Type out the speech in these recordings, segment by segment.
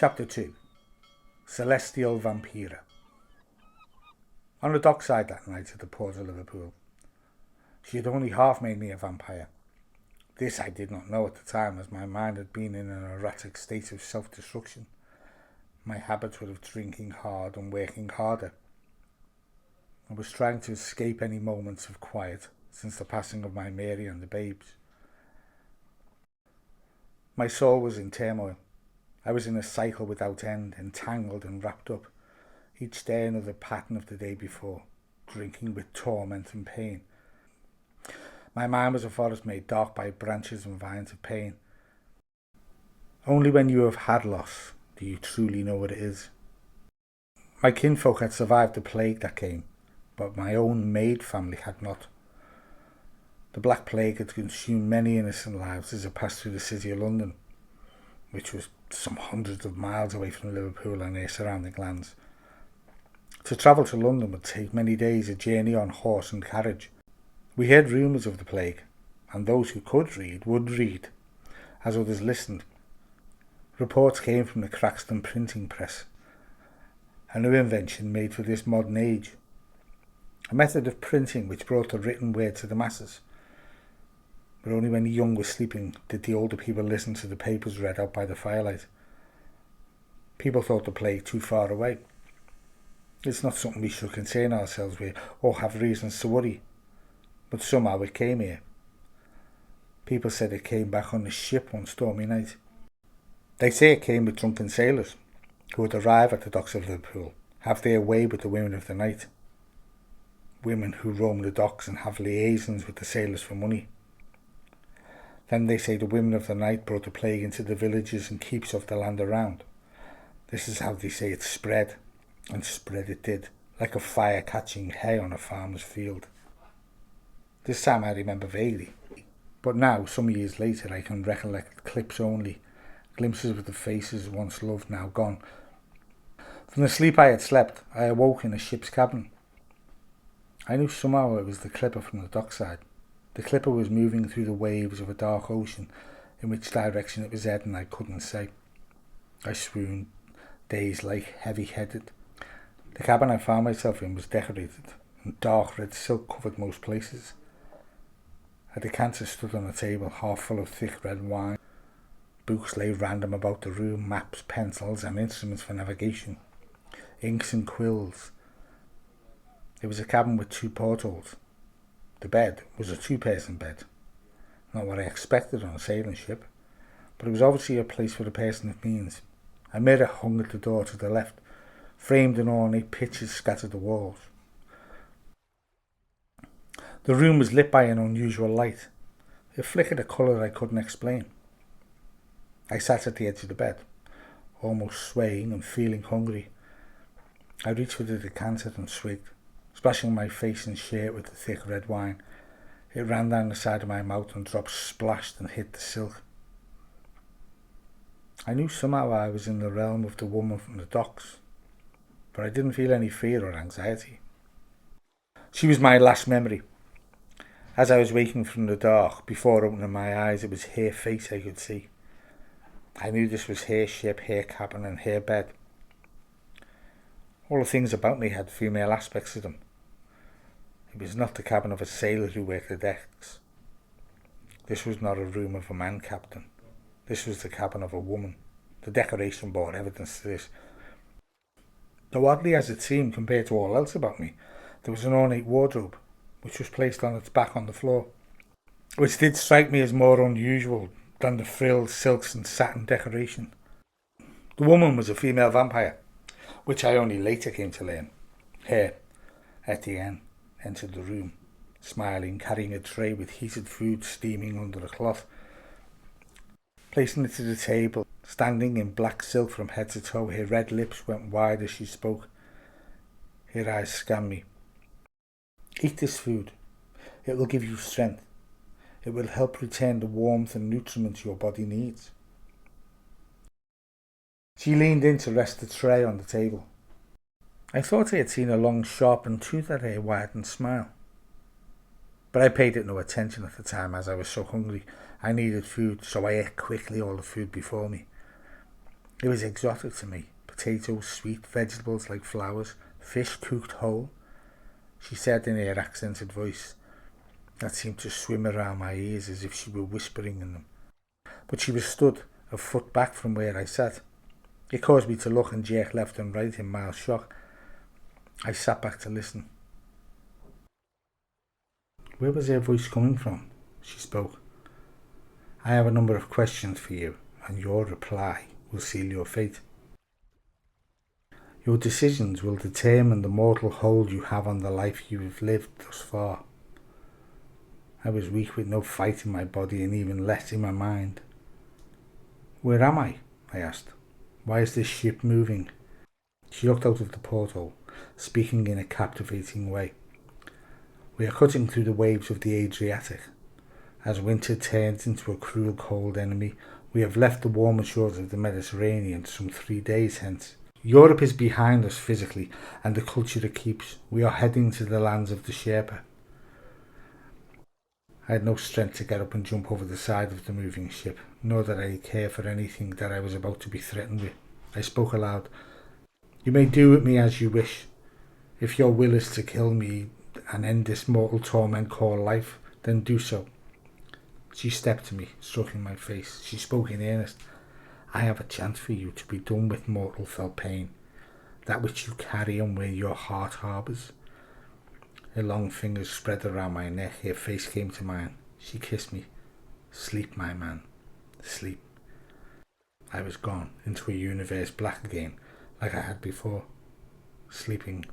Chapter 2. Celestial Vampira. On the dockside that night at the port of Liverpool, she had only half made me a vampire. This I did not know at the time, as my mind had been in an erratic state of self-destruction. My habits were of drinking hard and working harder. I was trying to escape any moments of quiet since the passing of my Mary and the babes. My soul was in turmoil. I was in a cycle without end, entangled and wrapped up, each day another pattern of the day before, drinking with torment and pain. My mind was a forest made dark by branches and vines of pain. Only when you have had loss do you truly know what it is. My kinfolk had survived the plague that came, but my own maid family had not. The Black Plague had consumed many innocent lives as it passed through the city of London, which was some hundreds of miles away from Liverpool and their surrounding lands. To travel to London would take many days, a journey on horse and carriage. We heard rumours of the plague, and those who could read would read, as others listened. Reports came from the Craxton printing press, a new invention made for this modern age, a method of printing which brought the written word to the masses. But only when the young were sleeping did the older people listen to the papers read out by the firelight. People thought the plague too far away. It's not something we should concern ourselves with or have reasons to worry. But somehow it came here. People said it came back on the ship one stormy night. They say it came with drunken sailors who would arrive at the docks of Liverpool, have their way with the women of the night. Women who roam the docks and have liaisons with the sailors for money. Then they say the women of the night brought the plague into the villages and keeps of the land around. This is how they say it spread, and spread it did, like a fire catching hay on a farmer's field. This time I remember vaguely, but now, some years later, I can recollect clips only, glimpses of the faces once loved, now gone. From the sleep I had slept, I awoke in a ship's cabin. I knew somehow it was the clipper from the dockside. The clipper was moving through the waves of a dark ocean, in which direction it was heading I couldn't say. I swooned, dazed, like heavy-headed. The cabin I found myself in was decorated, and dark red silk covered most places. A decanter stood on a table, half full of thick red wine. Books lay random about the room, maps, pencils, and instruments for navigation, inks and quills. It was a cabin with 2 portholes. The bed was a 2-person bed. Not what I expected on a sailing ship, but it was obviously a place for a person of means. A mirror hung at the door to the left, framed in ornate pictures scattered the walls. The room was lit by an unusual light. It flickered a colour I couldn't explain. I sat at the edge of the bed, almost swaying and feeling hungry. I reached for the decanter and swigged, splashing my face and shirt with the thick red wine. It ran down the side of my mouth and drops splashed and hit the silk. I knew somehow I was in the realm of the woman from the docks, but I didn't feel any fear or anxiety. She was my last memory. As I was waking from the dark, before opening my eyes, it was her face I could see. I knew this was her ship, her cabin and her bed. All the things about me had female aspects to them. It was not the cabin of a sailor who worked the decks. This was not a room of a man captain. This was the cabin of a woman. The decoration bore evidence to this. Though oddly as it seemed compared to all else about me, there was an ornate wardrobe, which was placed on its back on the floor, which did strike me as more unusual than the frilled silks and satin decoration. The woman was a female vampire, which I only later came to learn. Her, Etienne, entered the room, smiling, carrying a tray with heated food steaming under a cloth. Placing it to the table, standing in black silk from head to toe, her red lips went wide as she spoke. Her eyes scanned me. Eat this food. It will give you strength. It will help return the warmth and nutrients your body needs. She leaned in to rest the tray on the table. I thought I had seen a long, sharpened tooth at her widened smile. But I paid it no attention at the time, as I was so hungry. I needed food, so I ate quickly all the food before me. It was exotic to me. Potatoes, sweet, vegetables like flowers, fish cooked whole, she said in her accented voice that seemed to swim around my ears as if she were whispering in them. But she was stood a foot back from where I sat. It caused me to look and jerk left and right in mild shock. I sat back to listen. Where was her voice coming from? She spoke. I have a number of questions for you, and your reply will seal your fate. Your decisions will determine the mortal hold you have on the life you have lived thus far. I was weak with no fight in my body and even less in my mind. Where am I? I asked. Why is this ship moving? She looked out of the porthole, speaking in a captivating way. We are cutting through the waves of the Adriatic. As winter turns into a cruel cold enemy, we have left the warmer shores of the Mediterranean some 3 days hence. Europe is behind us physically, and the culture it keeps. We are heading to the lands of the Sherpa. I had no strength to get up and jump over the side of the moving ship, nor did I care for anything that I was about to be threatened with. I spoke aloud. You may do with me as you wish. If your will is to kill me and end this mortal torment called life, then do so. She stepped to me, stroking my face. She spoke in earnest. I have a chance for you to be done with mortal felt pain, that which you carry and where your heart harbours. Her long fingers spread around my neck. Her face came to mine. She kissed me. Sleep, my man. Sleep. I was gone into a universe black again, like I had before. Sleeping.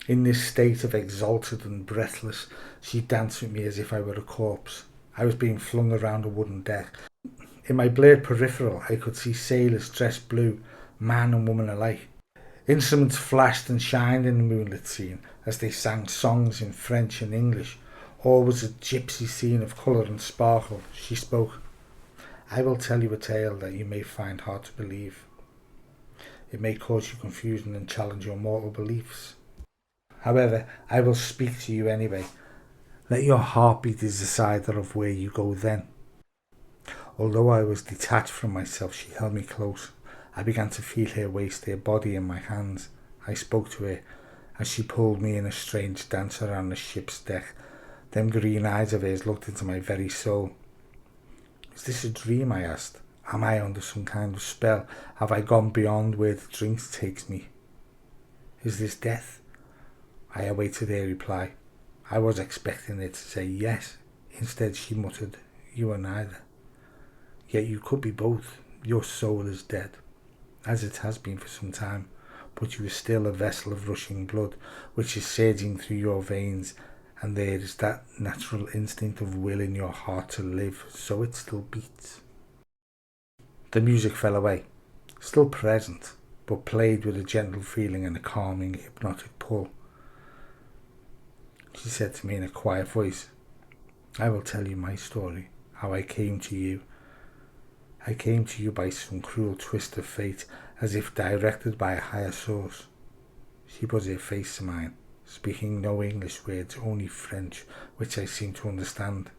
In this state of exalted and breathless, she danced with me as if I were a corpse. I was being flung around a wooden deck. In my blurred peripheral, I could see sailors dressed blue, man and woman alike. Instruments flashed and shined in the moonlit scene as they sang songs in French and English. All was a gypsy scene of colour and sparkle. She spoke. I will tell you a tale that you may find hard to believe. It may cause you confusion and challenge your mortal beliefs. However, I will speak to you anyway. Let your heart be the decider of where you go then. Although I was detached from myself, she held me close. I began to feel her waist, her body in my hands. I spoke to her as she pulled me in a strange dance around the ship's deck. Them green eyes of hers looked into my very soul. Is this a dream? I asked. Am I under some kind of spell? Have I gone beyond where the drinks takes me? Is this death? I awaited her reply. I was expecting her to say yes. Instead she muttered, you are neither. Yet you could be both. Your soul is dead, as it has been for some time, but you are still a vessel of rushing blood, which is surging through your veins, and there is that natural instinct of will in your heart to live, so it still beats. The music fell away, still present, but played with a gentle feeling and a calming, hypnotic pull. She said to me in a quiet voice, I will tell you my story, how I came to you. I came to you by some cruel twist of fate, as if directed by a higher source. She put her face to mine, speaking no English words, only French, which I seemed to understand.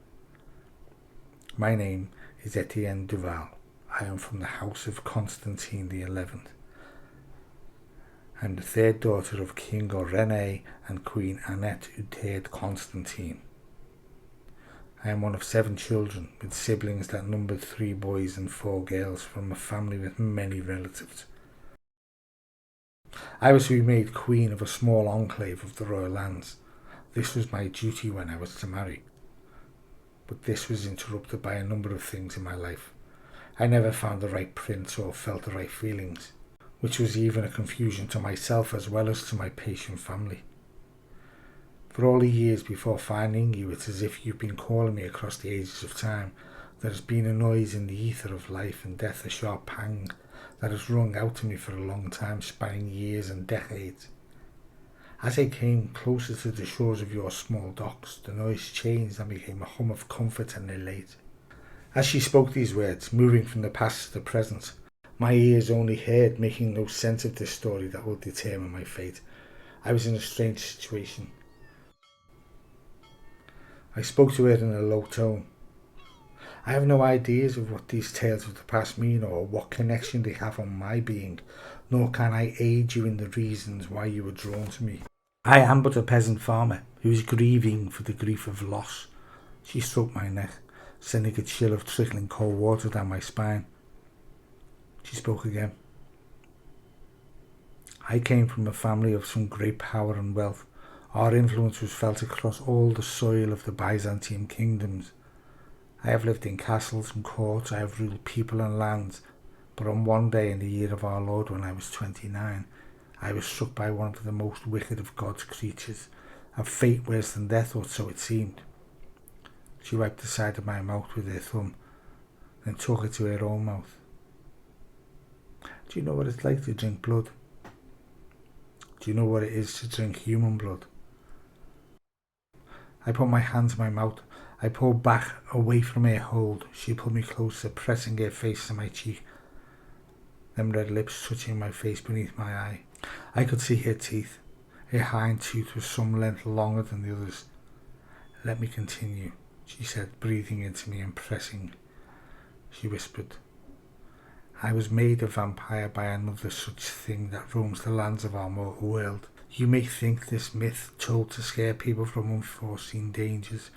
My name is Etienne Duval. I am from the house of Constantine the 11th. I am the third daughter of King René and Queen Annette Utherde Constantine. I am one of 7 children, with siblings that numbered 3 boys and 4 girls from a family with many relatives. I was to be made queen of a small enclave of the royal lands. This was my duty when I was to marry. But this was interrupted by a number of things in my life. I never found the right prince or felt the right feelings, which was even a confusion to myself as well as to my patient family. For all the years before finding you, it's as if you've been calling me across the ages of time. There has been a noise in the ether of life and death, a sharp pang that has rung out to me for a long time, spanning years and decades. As I came closer to the shores of your small docks, the noise changed and became a hum of comfort and elate. As she spoke these words, moving from the past to the present, my ears only heard, making no sense of this story that will determine my fate. I was in a strange situation. I spoke to her in a low tone. I have no ideas of what these tales of the past mean or what connection they have on my being, nor can I aid you in the reasons why you were drawn to me. I am but a peasant farmer who is grieving for the grief of loss. She stroked my neck, sending a chill of trickling cold water down my spine. She spoke again. I came from a family of some great power and wealth. Our influence was felt across all the soil of the Byzantine kingdoms. I have lived in castles and courts, I have ruled people and lands, but on one day in the year of our Lord when I was 29, I was struck by one of the most wicked of God's creatures, a fate worse than death, or so it seemed. She wiped the side of my mouth with her thumb, then took it to her own mouth. Do you know what it's like to drink blood? Do you know what it is to drink human blood? I put my hand to my mouth. I pulled back away from her hold. She pulled me closer, pressing her face to my cheek, them red lips touching my face beneath my eye. I could see her teeth. Her hind tooth was some length longer than the others. Let me continue, she said, breathing into me and pressing. She whispered, I was made a vampire by another such thing that roams the lands of our mortal world. You may think this myth told to scare people from unforeseen dangers.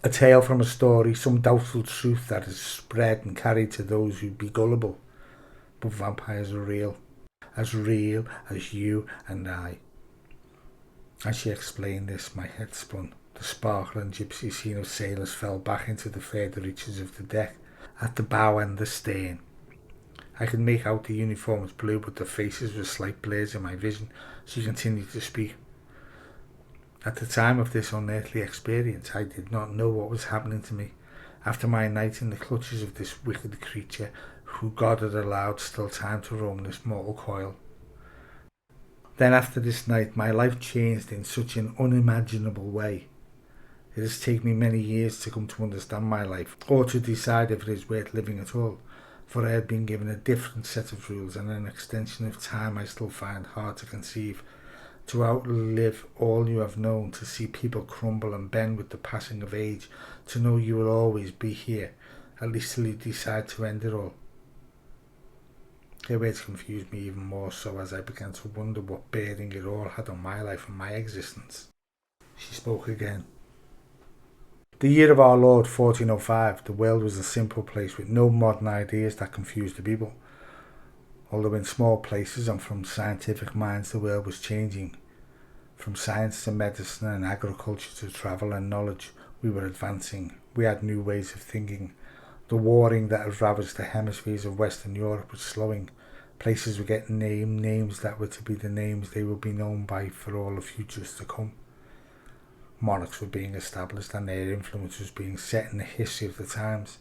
A tale from a story, some doubtful truth that is spread and carried to those who be gullible. But vampires are real as you and I. As she explained this, my head spun. The sparkle and gypsy scene of sailors fell back into the further reaches of the deck, at the bow and the stern. I could make out the uniforms blue, but the faces were slight blurs in my vision. She continued to speak. At the time of this unearthly experience, I did not know what was happening to me. After my night in the clutches of this wicked creature, who God had allowed still time to roam this mortal coil. Then after this night, my life changed in such an unimaginable way. It has taken me many years to come to understand my life, or to decide if it is worth living at all, for I had been given a different set of rules and an extension of time I still find hard to conceive. To outlive all you have known, to see people crumble and bend with the passing of age, to know you will always be here, at least till you decide to end it all. Her words confused me even more so as I began to wonder what bearing it all had on my life and my existence. She spoke again. The year of our Lord 1405, the world was a simple place with no modern ideas that confused the people. Although in small places and from scientific minds the world was changing. From science to medicine and agriculture to travel and knowledge, we were advancing. We had new ways of thinking. The warring that had ravaged the hemispheres of Western Europe was slowing. Places were getting names that were to be the names they would be known by for all the futures to come. Monarchs were being established and their influence was being set in the history of the times.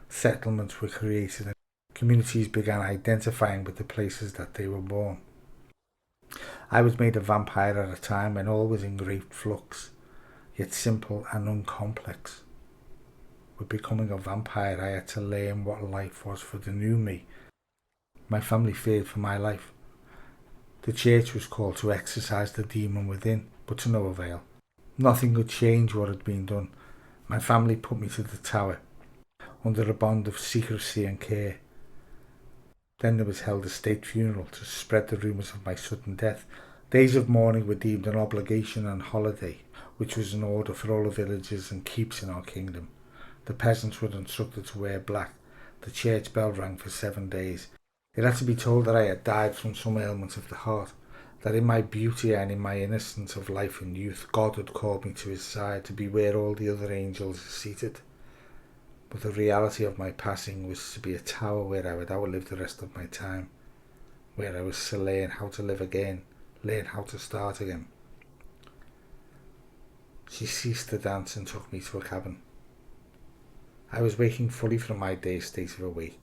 Settlements were created and communities began identifying with the places that they were born. I was made a vampire at a time when all was in great flux, yet simple and uncomplex. With becoming a vampire, I had to learn what life was for the new me. My family feared for my life. The church was called to exorcise the demon within, but to no avail. Nothing could change what had been done. My family put me to the tower, under a bond of secrecy and care. Then there was held a state funeral to spread the rumours of my sudden death. Days of mourning were deemed an obligation and holiday, which was in order for all the villages and keeps in our kingdom. The peasants were instructed to wear black. The church bell rang for 7 days. It had to be told that I had died from some ailment of the heart, that in my beauty and in my innocence of life and youth, God had called me to his side to be where all the other angels are seated. But the reality of my passing was to be a tower where I would outlive the rest of my time, where I was to learn how to live again, learn how to start again. She ceased to dance and took me to a cabin. I was waking fully from my dazed state of awake.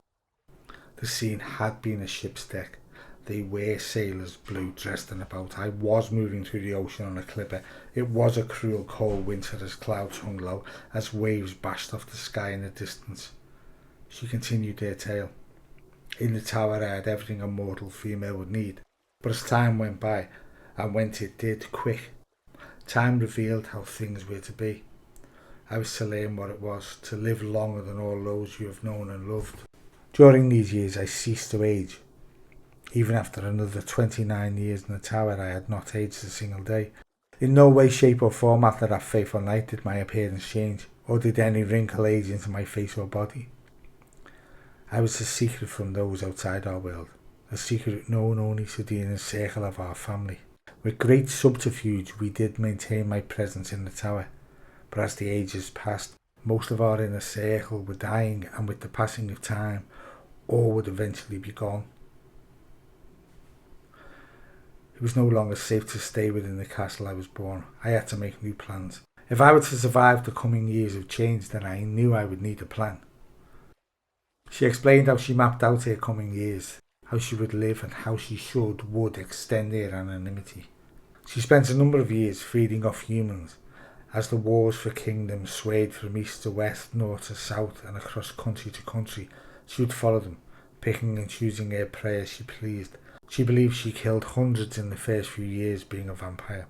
The scene had been a ship's deck. They were sailors, blue, dressed and about. I was moving through the ocean on a clipper. It was a cruel cold winter as clouds hung low, as waves bashed off the sky in the distance. She continued her tale. In the tower I had everything a mortal female would need. But as time went by, and went it did quick, time revealed how things were to be. I was to learn what it was to live longer than all those you have known and loved. During these years I ceased to age. Even after another 29 years in the tower, I had not aged a single day. In no way, shape or form after that fateful night did my appearance change, or did any wrinkle age into my face or body. I was a secret from those outside our world, a secret known only to the inner circle of our family. With great subterfuge we did maintain my presence in the tower, but as the ages passed, most of our inner circle were dying, and with the passing of time, all would eventually be gone. It was no longer safe to stay within the castle I was born. I had to make new plans. If I were to survive the coming years of change, then I knew I would need a plan. She explained how she mapped out her coming years, how she would live and how she would extend her anonymity. She spent a number of years feeding off humans. As the wars for kingdoms swayed from east to west, north to south and across country to country, she would follow them, picking and choosing her prey as she pleased. She believed she killed hundreds in the first few years being a vampire.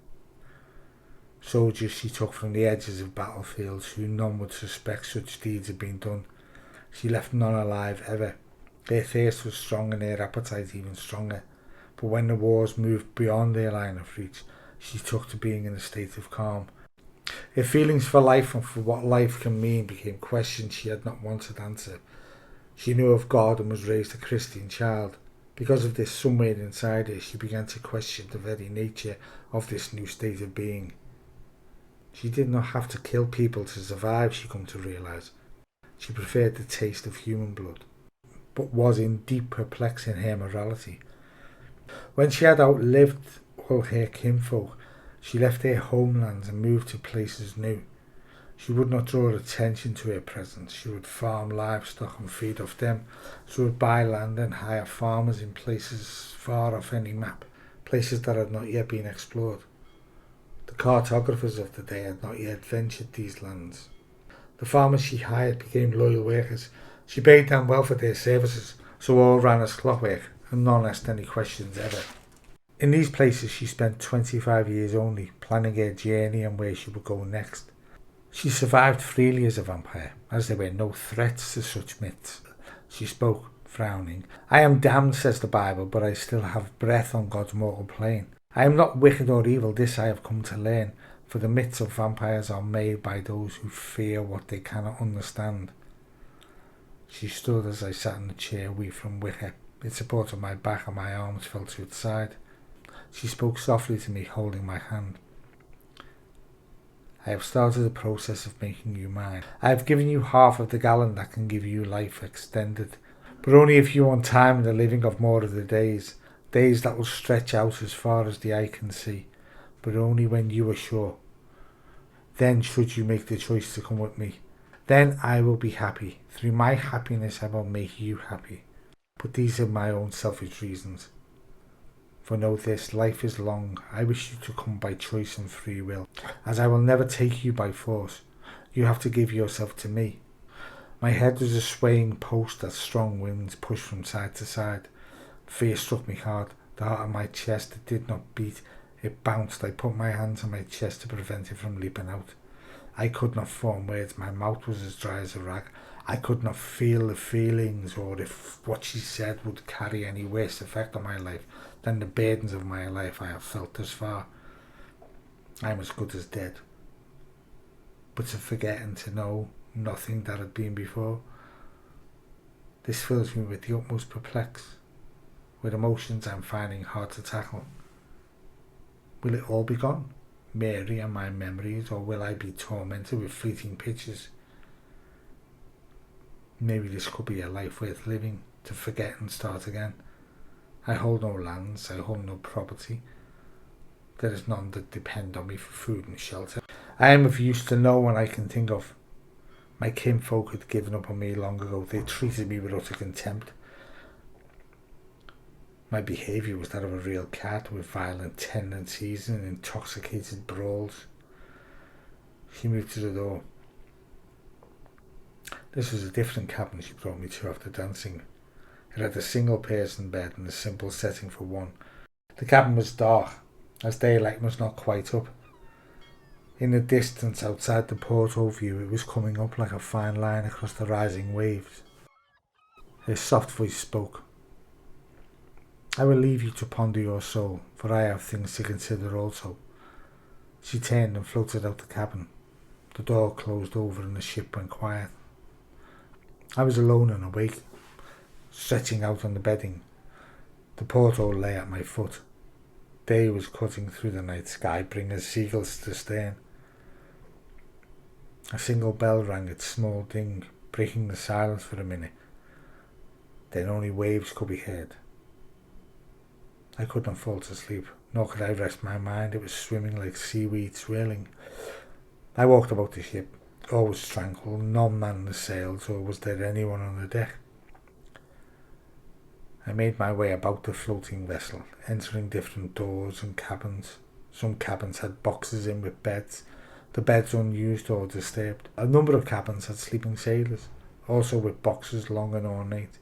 Soldiers she took from the edges of battlefields who none would suspect such deeds had been done. She left none alive ever. Their thirst was strong and their appetite even stronger. But when the wars moved beyond their line of reach, she took to being in a state of calm. Her feelings for life and for what life can mean became questions she had not wanted answered. She knew of God and was raised a Christian child. Because of this, somewhere inside her, she began to question the very nature of this new state of being. She did not have to kill people to survive, she come to realise. She preferred the taste of human blood, but was in deep perplex in her morality. When she had outlived all her kinfolk, she left her homelands and moved to places new. She would not draw attention to her presence. She would farm livestock and feed off them. She would buy land and hire farmers in places far off any map, places that had not yet been explored. The cartographers of the day had not yet ventured these lands. The farmers she hired became loyal workers. She paid them well for their services, so all ran as clockwork, and none asked any questions ever. In these places she spent 25 years only, planning her journey and where she would go next. She survived freely as a vampire, as there were no threats to such myths. She spoke, frowning. I am damned, says the Bible, but I still have breath on God's mortal plane. I am not wicked or evil, this I have come to learn, for the myths of vampires are made by those who fear what they cannot understand. She stood as I sat in the chair away from wicker. It supported my back and my arms fell to its side. She spoke softly to me, holding my hand. I have started the process of making you mine. I have given you half of the gallon that can give you life extended, but only if you want time in the living of more of the days that will stretch out as far as the eye can see, but only when you are sure. Then should you make the choice to come with me, then I will be happy. Through my happiness I will make you happy. But these are my own selfish reasons. For know this, life is long. I wish you to come by choice and free will, as I will never take you by force. You have to give yourself to me. My head was a swaying post that strong winds pushed from side to side. Fear struck me hard. The heart of my chest, it did not beat. It bounced. I put my hands on my chest to prevent it from leaping out. I could not form words. My mouth was as dry as a rag. I could not feel the feelings or if what she said would carry any worse effect on my life than the burdens of my life I have felt thus far. I am as good as dead. But to forget and to know nothing that had been before, this fills me with the utmost perplex, with emotions I am finding hard to tackle. Will it all be gone, Mary and my memories, or will I be tormented with fleeting pictures? Maybe this could be a life worth living, to forget and start again. I hold no lands, I hold no property. There is none that depend on me for food and shelter. I am of use to no one I can think of. My kinfolk had given up on me long ago. They treated me with utter contempt. My behaviour was that of a real cat with violent tendencies and intoxicated brawls. She moved to the door. This was a different cabin she brought me to after dancing. It had a single person bed and a simple setting for one. The cabin was dark, as daylight was not quite up. In the distance outside the porthole view, it was coming up like a fine line across the rising waves. His soft voice spoke. I will leave you to ponder your soul, for I have things to consider also. She turned and floated out the cabin. The door closed over and the ship went quiet. I was alone and awake, stretching out on the bedding. The porthole lay at my foot. Day was cutting through the night sky, bringing seagulls to stern. A single bell rang its small ding, breaking the silence for a minute. Then only waves could be heard. I could not fall to sleep, nor could I rest my mind. It was swimming like seaweed swirling. I walked about the ship. All was tranquil, none manned the sails, or was there anyone on the deck. I made my way about the floating vessel, entering different doors and cabins. Some cabins had boxes in with beds, the beds unused or disturbed. A number of cabins had sleeping sailors, also with boxes long and ornate.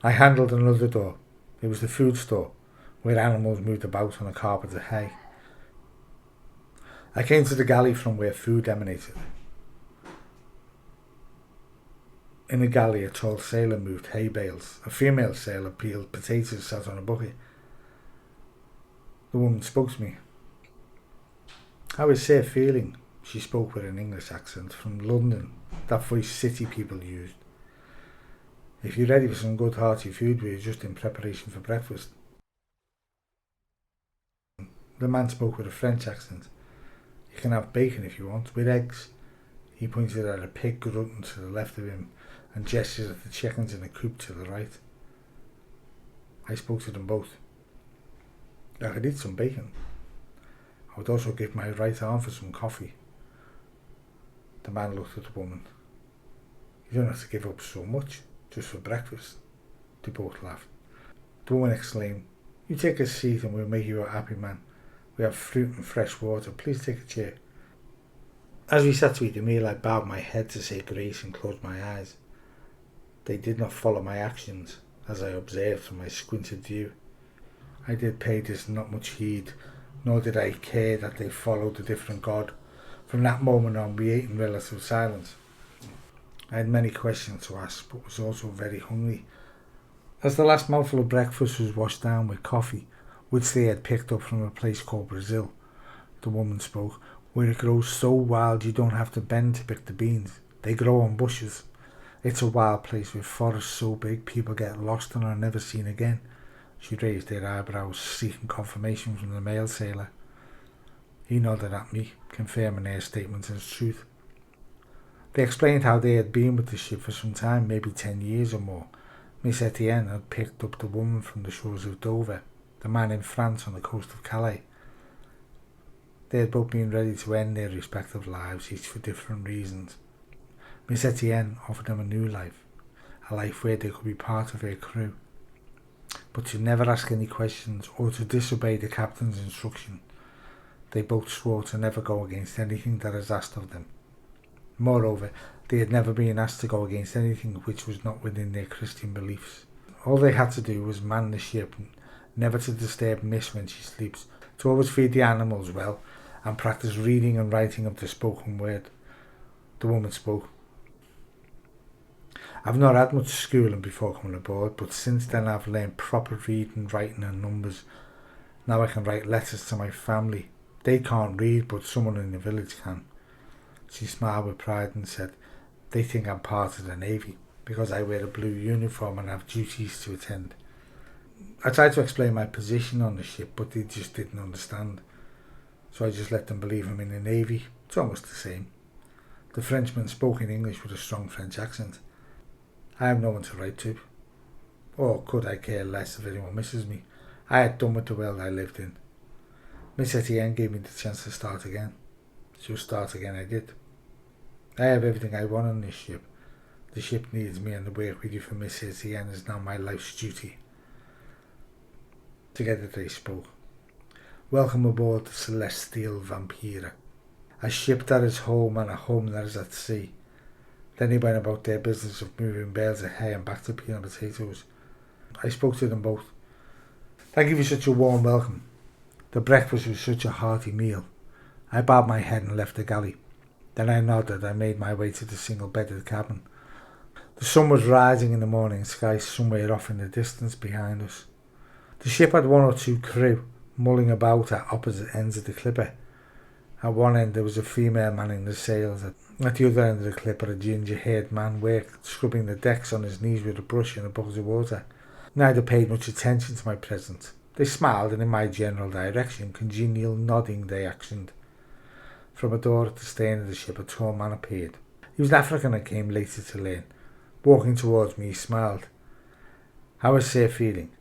I handled another door. It was the food store, where animals moved about on a carpet of hay. I came to the galley from where food emanated. In the galley, a tall sailor moved hay bales. A female sailor peeled potatoes, sat on a bucket. The woman spoke to me. How is Sir feeling? She spoke with an English accent from London, that voice city people used. If you're ready for some good hearty food, we're just in preparation for breakfast. The man spoke with a French accent. You can have bacon if you want, with eggs. He pointed at a pig grunting to the left of him and gestured at the chickens in a coop to the right. I spoke to them both. I could eat some bacon. I would also give my right arm for some coffee. The man looked at the woman. You don't have to give up so much, just for breakfast. They both laughed. The woman exclaimed, You take a seat and we'll make you a happy man. We have fruit and fresh water. Please take a chair. As we sat to eat the meal, I bowed my head to say grace and closed my eyes. They did not follow my actions, as I observed from my squinted view. I did pay this not much heed, nor did I care that they followed a different God. From that moment on, we ate in relative silence. I had many questions to ask, but was also very hungry. As the last mouthful of breakfast was washed down with coffee, which they had picked up from a place called Brazil, the woman spoke, where it grows so wild you don't have to bend to pick the beans. They grow on bushes. It's a wild place with forests so big people get lost and are never seen again. She raised her eyebrows, seeking confirmation from the male sailor. He nodded at me, confirming her statement as truth. They explained how they had been with the ship for some time, maybe 10 years or more. Miss Etienne had picked up the woman from the shores of Dover, the man in France on the coast of Calais. They had both been ready to end their respective lives, each for different reasons. Miss Etienne offered them a new life, a life where they could be part of her crew, but to never ask any questions or to disobey the captain's instruction. They both swore to never go against anything that is asked of them. Moreover, they had never been asked to go against anything which was not within their Christian beliefs. All they had to do was man the ship, never to disturb Miss when she sleeps, to always feed the animals well, and practice reading and writing of the spoken word. The woman spoke. I've not had much schooling before coming aboard, but since then I've learned proper reading, writing and numbers. Now I can write letters to my family. They can't read, but someone in the village can. She smiled with pride and said, They think I'm part of the Navy, because I wear a blue uniform and have duties to attend. I tried to explain my position on the ship, but they just didn't understand. So I just let them believe I'm in the Navy. It's almost the same. The Frenchman spoke in English with a strong French accent. I have no one to write to. Or could I care less if anyone misses me? I had done with the world I lived in. Miss Etienne gave me the chance to start again. So start again I did. I have everything I want on this ship. The ship needs me and the work we do for Miss Etienne is now my life's duty. Together they spoke. Welcome aboard the Celestial Vampire, a ship that is home and a home that is at sea. Then they went about their business of moving bales of hay and back to peeling potatoes. I spoke to them both. Thank you for such a warm welcome. The breakfast was such a hearty meal. I bowed my head and left the galley. Then I nodded and made my way to the single-bedded cabin. The sun was rising in the morning sky somewhere off in the distance behind us. The ship had one or two crew mulling about at opposite ends of the clipper. At one end there was a female manning the sails. At the other end of the clipper a ginger-haired man worked, scrubbing the decks on his knees with a brush and a bucket of water. Neither paid much attention to my presence. They smiled, and in my general direction, congenial nodding they actioned. From a door at the stern of the ship a tall man appeared. He was an African and came later to learn. Walking towards me he smiled. "How is Sir feeling?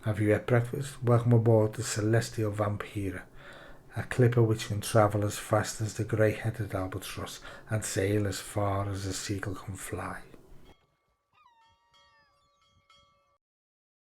Have you had breakfast? Welcome aboard the Celestial Vampira, a clipper which can travel as fast as the grey-headed albatross and sail as far as a seagull can fly."